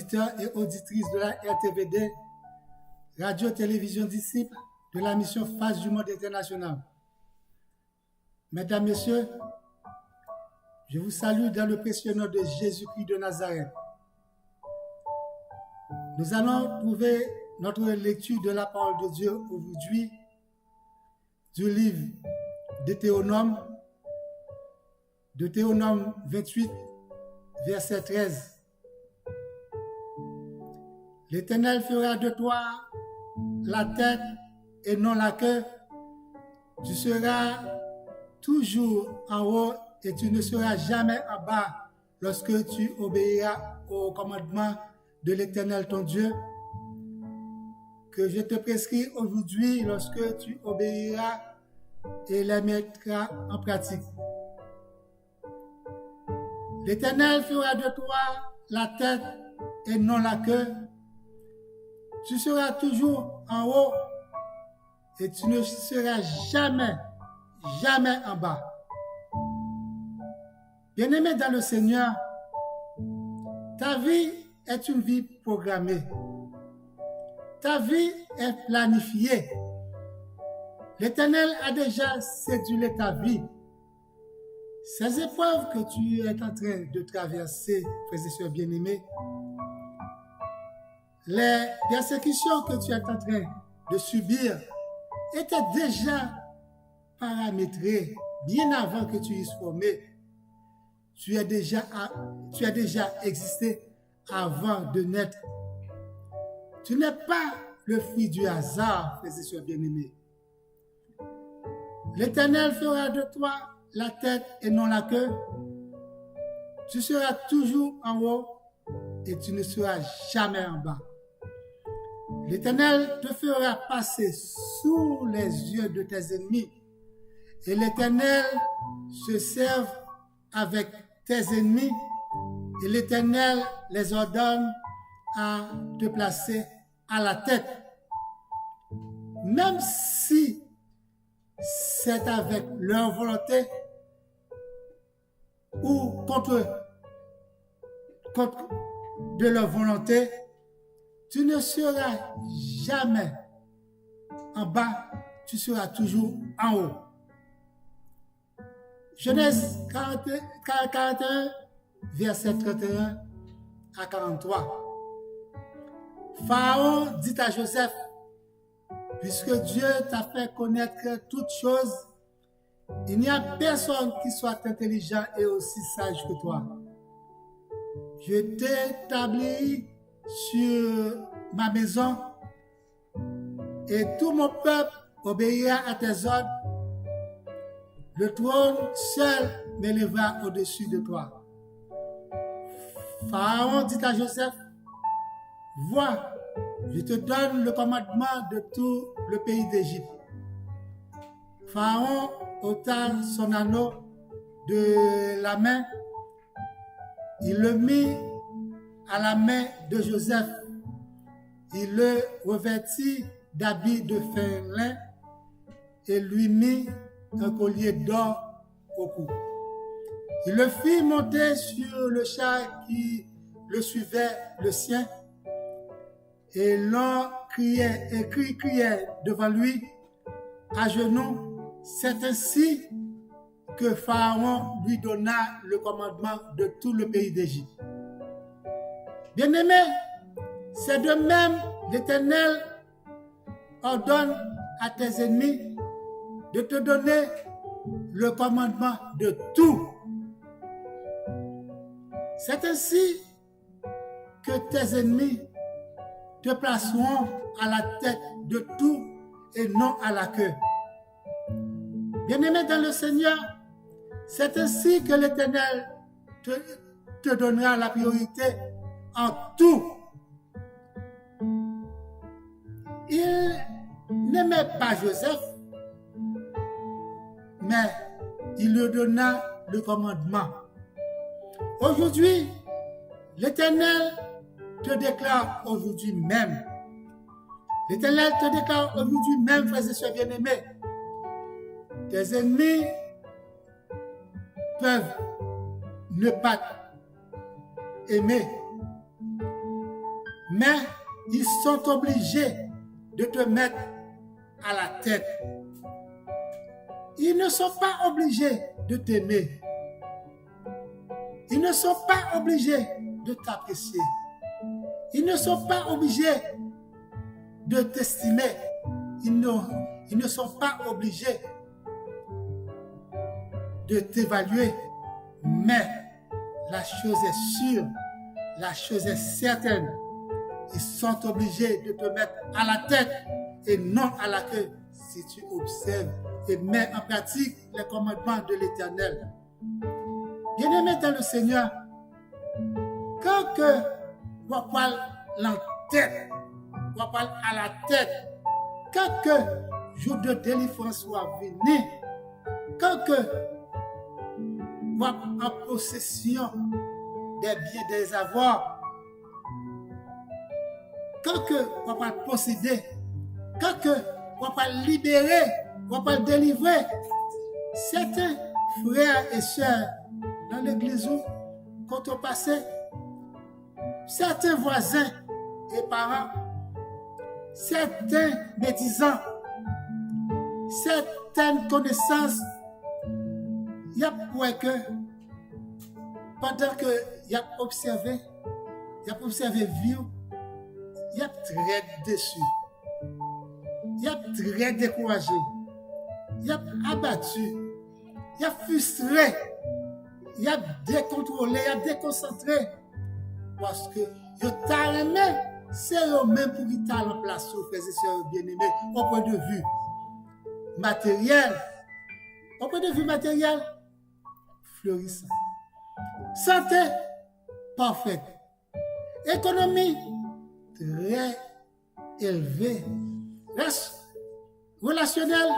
auditeurs et auditrices de la RTVD, Radio-Télévision Disciple de la mission Face du Monde International. Mesdames, Messieurs, je vous salue dans le précieux nom de Jésus-Christ de Nazareth. Nous allons trouver notre lecture de la parole de Dieu aujourd'hui du livre Deutéronome 28, verset 13. L'Éternel fera de toi la tête et non la queue. Tu seras toujours en haut et tu ne seras jamais en bas lorsque tu obéiras au commandement de l'Éternel ton Dieu que je te prescris aujourd'hui lorsque tu obéiras et les mettras en pratique. L'Éternel fera de toi la tête et non la queue. Tu seras toujours en haut et tu ne seras jamais en bas. Bien-aimé dans le Seigneur, ta vie est une vie programmée. Ta vie est planifiée. L'Éternel a déjà cédulé ta vie. Ces épreuves que tu es en train de traverser, frères et sœurs bien-aimés, les persécutions que tu es en train de subir étaient déjà paramétrées bien avant que tu y sois formé. Tu as déjà existé avant de naître. Tu n'es pas le fruit du hasard, frères et sœurs bien-aimés. L'Éternel fera de toi la tête et non la queue. Tu seras toujours en haut et tu ne seras jamais en bas. L'Éternel te fera passer sous les yeux de tes ennemis et l'Éternel se serve avec tes ennemis et l'Éternel les ordonne à te placer à la tête. Même si c'est avec leur volonté ou contre de leur volonté, tu ne seras jamais en bas, tu seras toujours en haut. Genèse 41, verset 31 à 43. Pharaon dit à Joseph, puisque Dieu t'a fait connaître toutes choses, il n'y a personne qui soit intelligent et aussi sage que toi. Je t'ai établi sur ma maison et tout mon peuple obéira à tes ordres. Le trône seul m'élèvera au-dessus de toi. Pharaon dit à Joseph, vois, je te donne le commandement de tout le pays d'Égypte. Pharaon ôta son anneau de la main, il le mit à la main de Joseph. Il le revêtit d'habits de fin lin et lui mit un collier d'or au cou. Il le fit monter sur le char qui le suivait, le sien, et l'on criait devant lui à genoux. C'est ainsi que Pharaon lui donna le commandement de tout le pays d'Égypte. Bien-aimé, c'est de même l'Éternel ordonne à tes ennemis de te donner le commandement de tout. C'est ainsi que tes ennemis te placeront à la tête de tout et non à la queue. Bien-aimé dans le Seigneur, c'est ainsi que l'Éternel te donnera la priorité en tout. Il n'aimait pas Joseph, mais il lui donna le commandement. Aujourd'hui, l'Éternel te déclare aujourd'hui même. L'Éternel te déclare aujourd'hui même, frères et sœurs bien-aimés. Tes ennemis peuvent ne pas aimer, mais ils sont obligés de te mettre à la tête. Ils ne sont pas obligés de t'aimer. Ils ne sont pas obligés de t'apprécier. Ils ne sont pas obligés de t'estimer. Ils ne sont pas obligés de t'évaluer. Mais la chose est sûre, la chose est certaine. Ils sont obligés de te mettre à la tête et non à la queue si tu observes et mets en pratique les commandements de l'Éternel. Bien-aimé dans le Seigneur, quand que on parle en tête, on parle à la tête, quand que jour de délivrance soit venu, quand que on en possession des biens, des avoirs, quand que on va posséder, quand que on va libérer, on va délivrer, certains frères et sœurs dans l'église où, quand on passait, certains voisins et parents, certains médisants, certaines connaissances, il y a pour que pendant que il a observé vie, il a très déçu, il a très découragé, il a abattu, il a frustré, il a décontrôlé, il a déconcentré parce que il t'a aimé, c'est eux-mêmes pour qu'ils t'aient en place, frères et sœurs bien-aimés, au point de vue matériel, florissant. Santé parfaite. Économie très élevée. Relationnel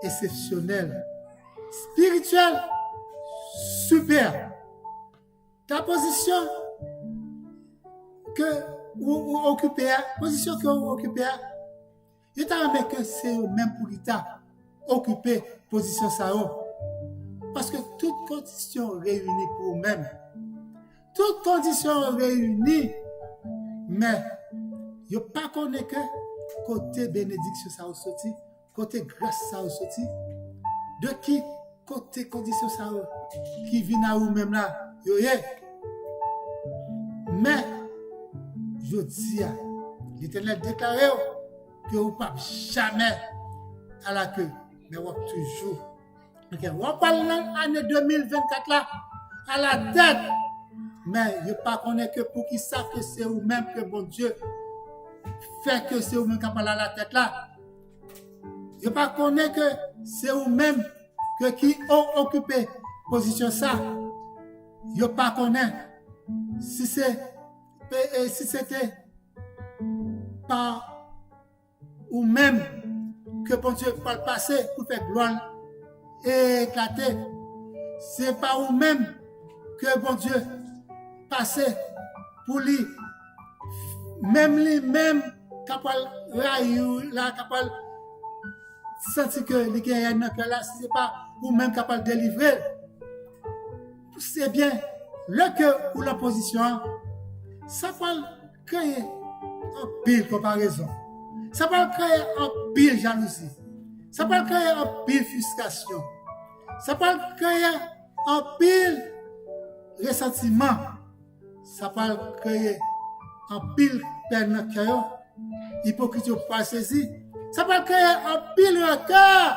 exceptionnel. Spirituel super. Ta position que vous occupez, il t'a remis que c'est même pour qu'il t'a occupé position ça. Parce que toutes conditions réunies pour vous-même, toutes conditions réunies, mais il n'y a pas connaît que côté bénédiction ça a sorti, côté grâce ça a sorti, de qui côté condition ça qui vient à vous-même là, mais je dis, l'Éternel déclare que vous ne pouvez jamais à la queue, mais vous toujours. On parle de l'année 2024 là, à la tête. Mais je ne pas connaître que pour qu'ils savent que c'est vous-même que bon Dieu fait que c'est vous-même qui parle à la tête là. Je ne pas connaître que c'est vous-même que qui ont occupé position ça. Je ne pas connaître si c'était par vous-même que bon Dieu parle passer pour faire gloire et éclater. C'est pas vous-même que bon Dieu passait pour lui. Même lui-même capable là capable sentir que les gagnants là c'est pas vous-même capable de délivrer. C'est bien le que ou l'opposition ça peut créer un pile comparaison. Ça peut créer un pile jalousie. Ça peut créer un pile frustration. Ça peut créer un pile ressentiment. Ça peut créer un pile peine dans le cœur. Hypocrisie pas saisi. Ça peut créer un pile regard.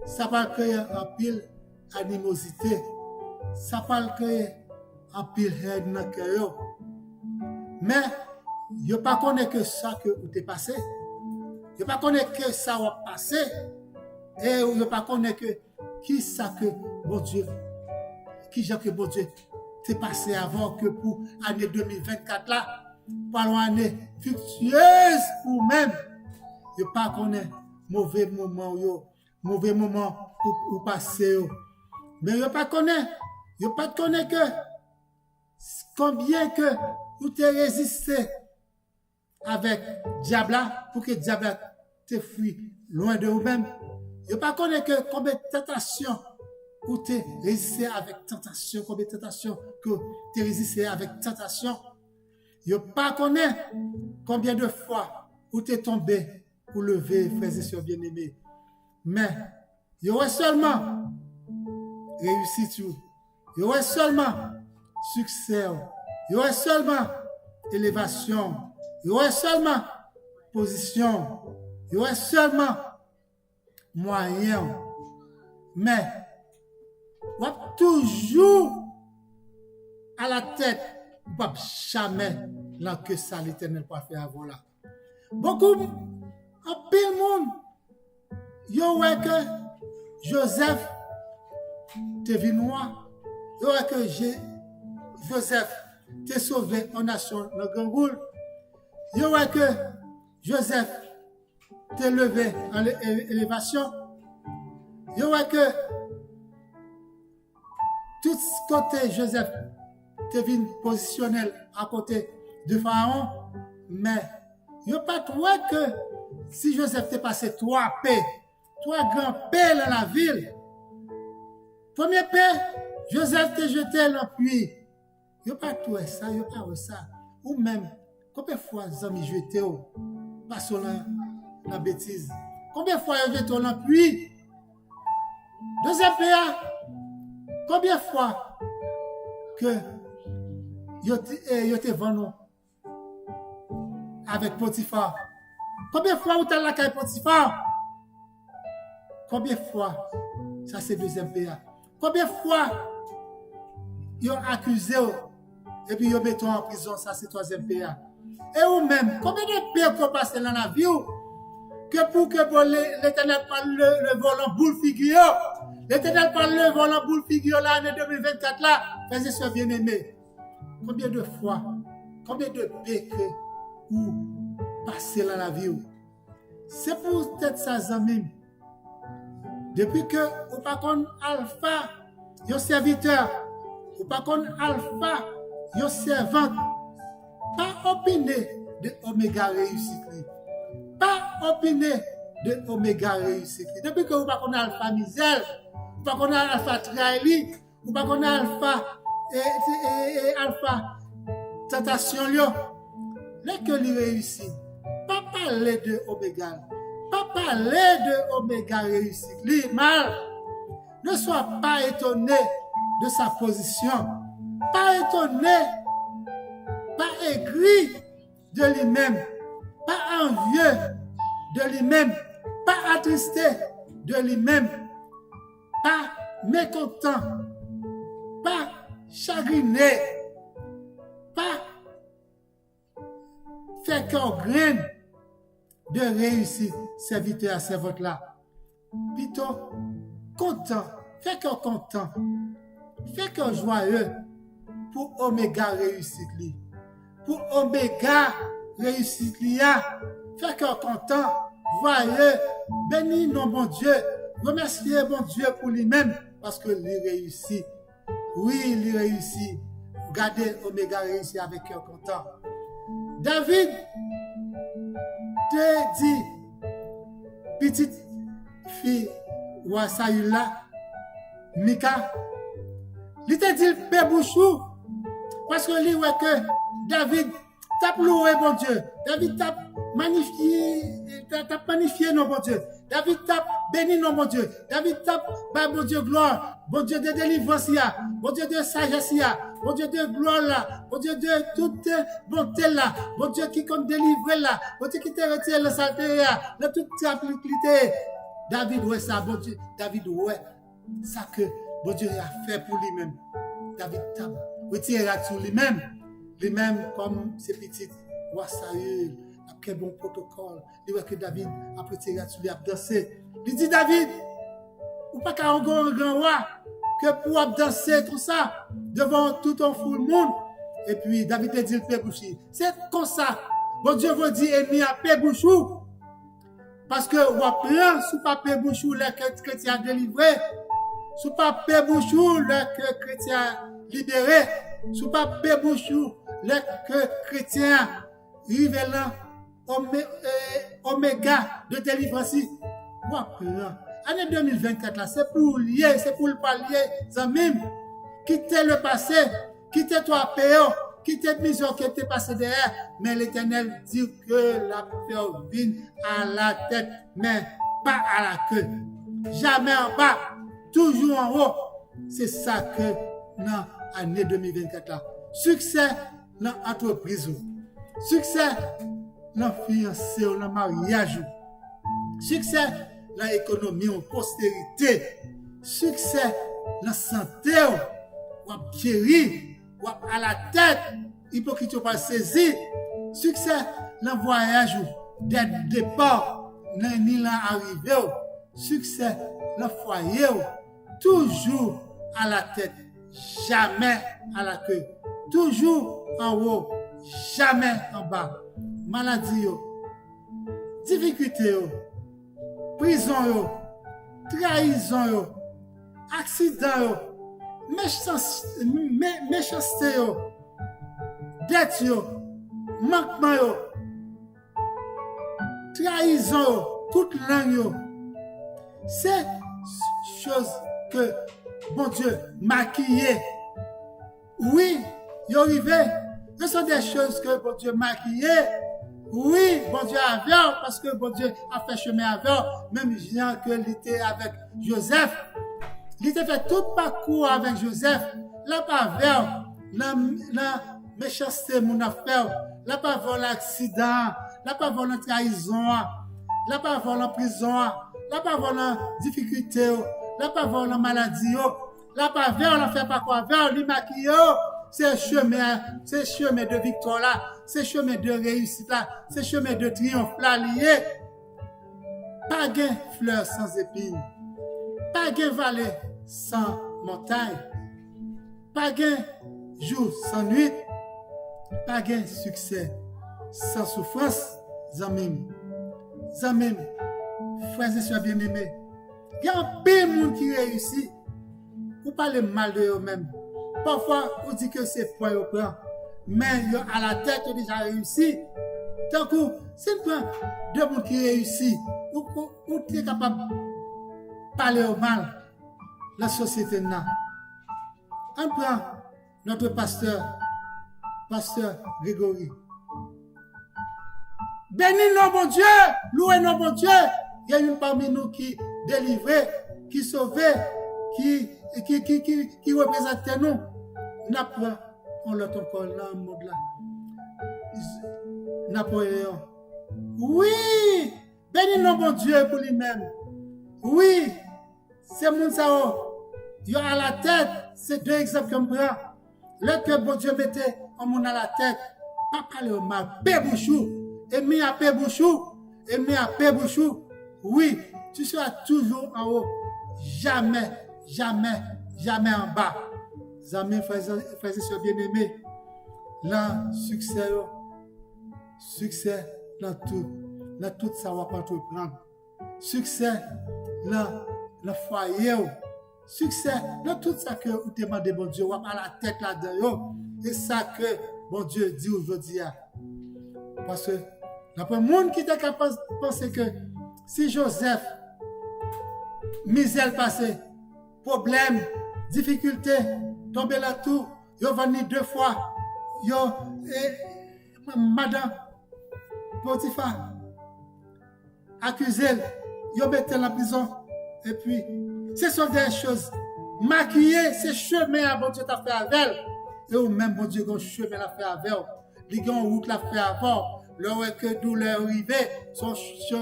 Ça peut créer un pile animosité. Ça peut créer un pile haine dans le cœur. Mais je ne pas connais que ça que vous t'est passé. Je ne pas connais que ça va passer. Et je ne pas connais que qui ça que bon Dieu, qui j'ai que bon Dieu t'est passé avant que pour l'année 2024 là, parlons année fructueuse pour même. Je ne pas connais mauvais moment pour passer. Mais je ne pas connais que combien que vous te résisté avec Diabla pour que Diabla te fuit loin de vous-même. Je ne pas connais que combien de tentations vous te résisté avec tentation, combien de tentations que tu résisté avec tentation. Yo pas connaît combien de fois où tu es tombé pour lever, frères et sœurs bien-aimés. Mais il y aurait seulement réussite, il y aurait seulement succès, il y aurait seulement élévation, il y aurait seulement position, il y aurait seulement moyen. Mais on va toujours à la tête, on ne peut jamais là que ça l'Éternel peut faire avant là. Beaucoup, en pile monde, yo ouais que Joseph te venu noir, yo ouais que Joseph te sauvé en nation dans le grand boule, yo ouais que Joseph te levé en élévation, yo ouais que tout côté Joseph te venu positionnel à côté de Pharaon, mais yo pas trouvé que si Joseph t'est passé 3 paix, 3 grands paix dans la ville. Premier paix, Joseph te jeté dans le puits. Yo pas trouvé ça, yo pas trouvé ça. Ou même, combien de fois les amis jeté pas sur la bêtise. Combien de fois yo jeté dans le puits? Deuxième paix, combien de fois que yo te vendu avec Potiphar? Combien de fois vous avez la caille Potiphar? Combien de fois? Ça c'est deuxième PA. Combien de fois vous avez accusé et puis vous mettez en prison? Ça c'est troisième PA. Et vous même, combien de pires vous passez dans la vie que pour que l'Éternel parle le volant boule figure? L'Éternel parle le volant boule figure l'année 2024 là. Frères et sœurs bien-aimés, combien de fois, combien de pires que vous passez dans la vie? C'est pour peut-être ça, amis. Depuis que vous pas qu'on alpha, yon serviteur, vous pas qu'on alpha, yon servante, pas opiner de oméga réussite. Pas opiner de oméga réussite. Depuis que vous pas qu'on alpha misère, vous pas qu'on alpha trahi, vous pas qu'on alpha alpha tentation yo, les que lui réussit. Pas parler de oméga. Pas parler de oméga réussite. Lui, mal. Ne sois pas étonné de sa position. Pas étonné. Pas aigri de lui-même. Pas envieux de lui-même. Pas attristé de lui-même. Pas mécontent. Pas chagriné. Pas fait qu'on graine de réussir serviteur à servante là. Plutôt content, fait qu'on content, fait qu'on joyeux pour Oméga réussite li. Pour Oméga réussite li, fait qu'on content, joyeux, béni non bon Dieu, remercier bon Dieu pour lui-même parce que lui réussit. Oui, il réussit. Regardez Oméga réussit avec cœur content. David te dit, petite fille, roi Saül là, Mika, il te dit le père Bouchou, parce que lui, ouais, que David t'a loué, bon Dieu, David t'a magnifié, non, bon Dieu, David t'a béni, non, bon Dieu, David t'a, bon Dieu, gloire, bon Dieu de délivrance, bon Dieu de sagesse, bon Dieu de gloire là, bon Dieu de toute bonté là, bon Dieu qui compte délivrer là, bon Dieu qui te retire la saleté là, de toute appliquité. David ouais ça, bon Dieu, David ouais ça que bon Dieu a fait pour lui-même. David t'a retiré sur lui-même comme ces petites roi Saül, après bon protocole, il voit que David a retiré sur lui, a dansé. Il dit David, ou pas qu'un grand roi, que pour danser tout ça devant tout un fou le monde. Et puis David a dit le père Bouchou. C'est comme ça. Bon Dieu vous dit ennemi à père Bouchou. Parce que vous apprenez sous papier Bouchou les chrétiens délivrés. Sous papier Bouchou les chrétiens libérés. Sous papier Bouchou les chrétiens révélant oméga de délivrance. Vous apprenez. Année 2024 là, c'est pour lier, c'est pour le palier, amis. Quittez le passé, quittez toi péo, qui te misère qui te passé derrière, mais l'Éternel dit que la peur vient à la tête, mais pas à la queue. Jamais en bas, toujours en haut. C'est ça que dans l'année 2024 là. Succès dans l'entreprise, succès dans la fiancée, dans le mariage, succès dans l'économie, en postérité, succès dans la santé, ou guéri, ou à la tête, hypocrite pas saisi, succès dans le voyage, des départs, dans ni l'arrivée, succès dans le foyer, toujours à la tête, jamais à la queue, toujours en haut, jamais en bas. Maladie, difficulté, prison, trahison, accident, méchanceté, dette, manquement, trahison, toute langue. C'est chose que bon Dieu maquillé. Oui, il arrivé. Ce sont des choses que bon Dieu maquillé. Oui, bon Dieu avait, parce que bon Dieu a fait chemin avec, même gens que il était avec Joseph. Il était fait tout parcours avec Joseph. Là, pas vers la méchanceté, mon affaire. Là, pas vers l'accident. Là, pas vers la trahison. Là, pas vers la prison. Là, pas vers la difficulté. Là, pas vers la maladie. Là, pas vers la fait pas quoi, vers lui maquiller. C'est chemin de victoire là, c'est chemin de réussite là, c'est chemin de triomphe là lié. Pas de fleurs sans épines, pas de vallée sans montagne, pas de jour sans nuit, pas de succès sans souffrance. Zamim, frères et sœurs bien-aimés, il y a un peu de monde qui réussit, ou parler mal de eux-mêmes. Parfois, on dit que c'est point au plan, mais à la tête, on a déjà réussi. Tant que c'est pas deux personnes qui réussissent, ou tu es capable de parler au mal, la société n'a. On prend notre pasteur Grégory. Bénis nos bon Dieu, louez nos bon Dieu. Il y a une parmi nous qui délivrait, qui sauvait, qui représentait nous. N'apprend, on l'entend encore là, le mode là. Napoléon. Oui, bénis nos bon Dieu pour lui-même. Oui, c'est mon sao. Il y a à la tête, c'est deux exemples comme ça. Le que bon Dieu mettait en mon à la tête, pas parler au mal, pébouchou, et mis à pébouchou, et mis à pébouchou. Oui, tu seras toujours en haut, jamais en bas. Amis, frères et sœurs bien-aimés, là, succès dans tout ça va pas entreprendre. Succès dans le foyer, succès dans tout ça que vous demandez, bon Dieu, à la tête là-dedans. Et ça que bon Dieu dit aujourd'hui. Parce que d'après le monde qui était capable de penser que si Joseph, misère passée, problème, difficulté, tombé là tout, yo venu 2 fois, yo madame Potiphar accusé, yo mettait en prison et puis ce sont des choses maquillées, c'est chemin à bon Dieu t'a fait avec elle et ou même bon Dieu gon chemin l'a fait avec elle, li gon route l'a fait avant, le que douleur arrivée, son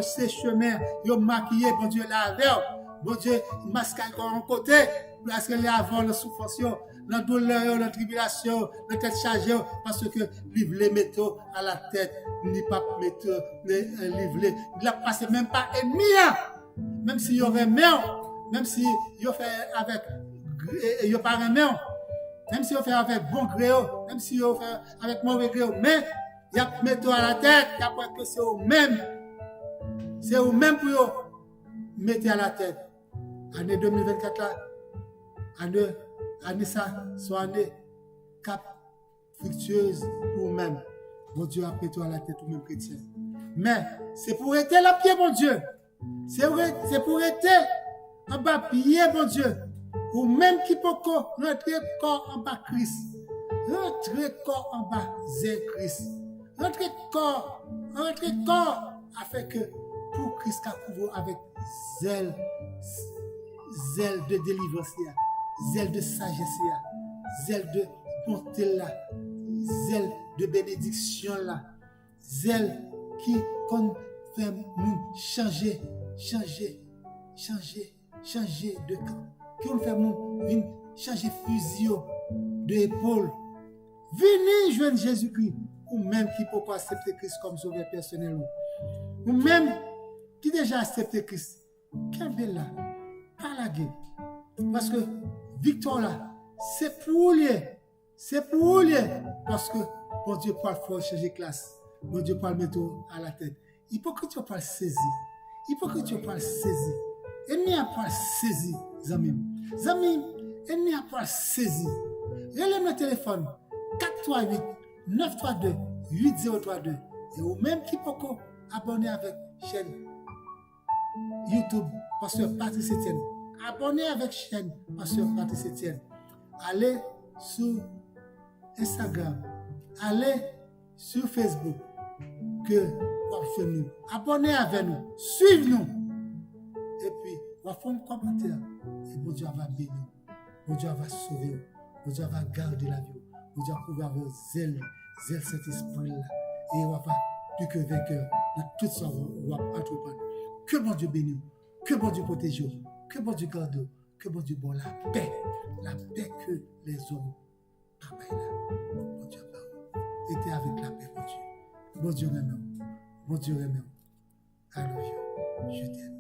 ces chemins yo maquillé bon Dieu là avec bon Dieu masque en côté parce que les avant la souffrance, la douleur, la tribulation, la tête chargée, parce que livre les métaux à la tête, ni pas mettre les livres, il a passé même pas ennemi, même si il y aurait main, même si il fait avec, il y a pas main, même si il fait avec bon gré, même si il fait avec mauvais gré, mais il y a métaux à la tête, après que c'est au même pour mettre à la tête. Année 2024 là. Année ça, soit année cap fructueuse pour vous-même. Bon Dieu, après toi à la tête, ou même chrétien. Mais c'est pour être la pied, bon Dieu. C'est pour être en bas pied, bon Dieu. Ou même qui peut rentrer corps en bas Christ. Rentrez corps en bas, zèle Christ. Rentrez corps afin que pour Christ qu'a couvert avec zèle de délivrance, zèle de sagesse, zèle de bonté là, zèle de bénédiction là, zèle qui fait nous changer de camp, qui nous fait nous changer fusil de épaule. Venez joindre Jésus-Christ, ou même qui peut pas accepter Christ comme sauveur personnel, ou même qui déjà accepté Christ. Quelle belle là, pas la guerre. Parce que victoire là, c'est pour lui, parce que bon Dieu pas le changer classe, bon Dieu pas le mettre à la tête. Hypocrite pas le saisir, ennemi a pas le saisir, zami, ennemi a pas le saisir. Relève le téléphone 438 932 8032 et ou même qui peut abonner avec chaîne YouTube Pasteur Patrice Etienne. Abonnez avec chaîne Pasteur Patrice Etienne. Allez sur Instagram, allez sur Facebook que vous nous. Abonnez avec nous, suivez-nous. Et puis, vous faites un commentaire. Et bon Dieu va bénir. Bon Dieu va sauver. Bon Dieu va garder la vie. Bon Dieu va pouvoir avoir zèle cet esprit-là. Et on va plus que vainqueur dans tout ça, on va entreprendre. Que bon Dieu bénisse, que bon Dieu protège, que bon Dieu garde, que bon Dieu donne la paix que les hommes travaillent là. Bon Dieu parle. Était avec la paix, bon Dieu. Bon Dieu même. I love you. Je t'aime.